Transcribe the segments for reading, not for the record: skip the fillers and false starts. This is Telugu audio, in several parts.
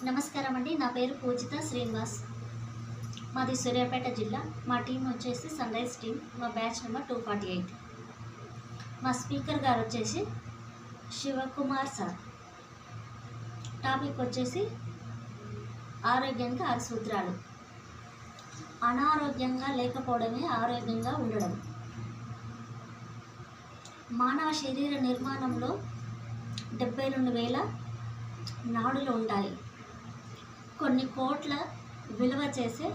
నమస్కారం అండి. నా పేరు పూజిత శ్రీనివాస్. మాది సూర్యాపేట జిల్లా. మా టీం వచ్చేసి సన్రైజ్ టీం. మా బ్యాచ్ నెంబర్ 248. మా స్పీకర్ గారు వచ్చేసి శివకుమార్ సార్. టాపిక్ వచ్చేసి ఆరోగ్యానికి 6 సూత్రాలు. అనారోగ్యంగా లేకపోవడమే ఆరోగ్యంగా ఉండడం. మానవ శరీర నిర్మాణంలో 72,000 నాడులు ఉంటాయి. కొన్ని కోట్ల విలువ చేసే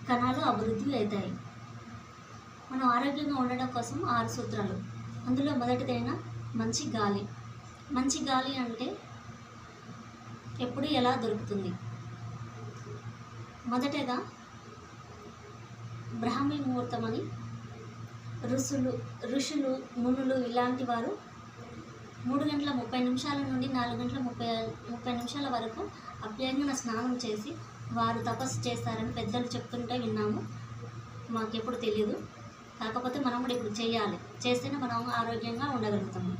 కణాలు అభివృద్ధి అవుతాయి. మనం ఆరోగ్యంగా ఉండడం కోసం 6 సూత్రాలు. అందులో మొదటిదైన మంచి గాలి. మంచి గాలి అంటే ఎప్పుడు ఎలా దొరుకుతుంది? మొదటగా బ్రాహ్మీ ముహూర్తం అని ఋషులు మునులు ఇలాంటి వారు 3:30 నుండి 4:30 వరకు అభ్యంగన స్నానం చేసి వారు తపస్సు చేస్తారని పెద్దలు చెప్తుంటే విన్నాము. మాకెప్పుడు తెలియదు. కాకపోతే మనం కూడా ఇప్పుడు చేయాలి. చేస్తేనే మనం ఆరోగ్యంగా ఉండగలుగుతాము.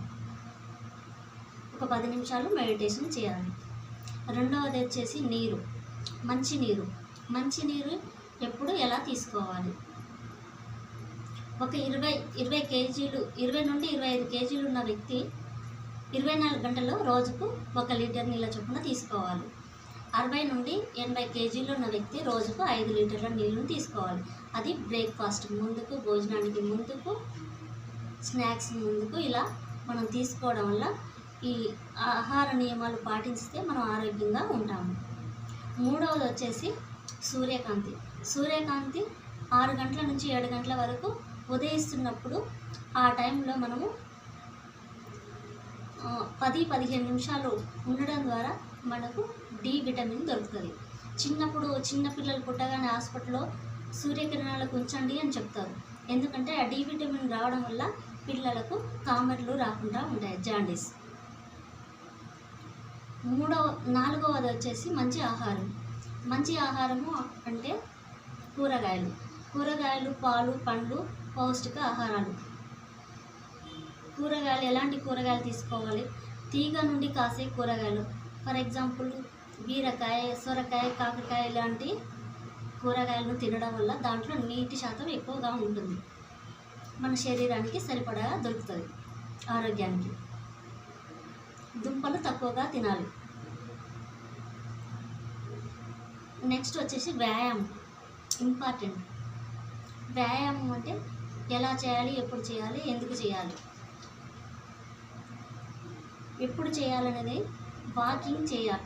ఒక 10 నిమిషాలు మెడిటేషన్ చేయాలి. రెండవది వచ్చేసి నీరు. మంచినీరు ఎప్పుడు ఎలా తీసుకోవాలి? ఒక 20 కేజీలు 20 నుండి 25 కేజీలు ఉన్న వ్యక్తి 24 గంటల్లో రోజుకు 1 లీటర్ నీళ్ళ చొప్పున తీసుకోవాలి. 60 నుండి 80 కేజీలు ఉన్న వ్యక్తి రోజుకు 5 లీటర్ల నీళ్ళను తీసుకోవాలి. అది బ్రేక్ఫాస్ట్ ముందుకు, భోజనానికి ముందుకు, స్నాక్స్ ముందుకు ఇలా మనం తీసుకోవడం వల్ల ఈ ఆహార నియమాలు పాటిస్తే మనం ఆరోగ్యంగా ఉంటాము. మూడవది వచ్చేసి సూర్యకాంతి. 6 గంటల నుంచి 7 గంటల వరకు ఉదయిస్తున్నప్పుడు ఆ టైంలో మనము 10-15 నిమిషాలు ఉండడం ద్వారా మనకు డి విటమిన్ దొరుకుతుంది. చిన్నపిల్లలు పుట్టగానే హాస్పిటల్లో సూర్యకిరణాలకు ఉంచండి అని చెప్తారు. ఎందుకంటే ఆ డి విటమిన్ రావడం వల్ల పిల్లలకు కామెర్లు రాకుండా ఉంటాయి, జాండీస్. నాలుగవది వచ్చేసి మంచి ఆహారము అంటే కూరగాయలు, పాలు, పండ్లు పౌష్టిక ఆహారాలు. కూరగాయలు ఎలాంటి కూరగాయలు తీసుకోవాలి? తీగ నుండి కాసే కూరగాయలు. ఫర్ ఎగ్జాంపుల్ బీరకాయ, సొరకాయ, కాకరకాయ ఇలాంటి కూరగాయలను తినడం వల్ల దాంట్లో నీటి శాతం ఎక్కువగా ఉంటుంది. మన శరీరానికి సరిపడా దొరుకుతుంది. ఆరోగ్యానికి దుంపలు తక్కువగా తినాలి. నెక్స్ట్ వచ్చేసి వ్యాయామం ఇంపార్టెంట్. వ్యాయామం అంటే ఎలా చేయాలి, ఎప్పుడు చేయాలి, ఎందుకు చేయాలి? ఎప్పుడు చేయాలనేది వాకింగ్ చేయాలి.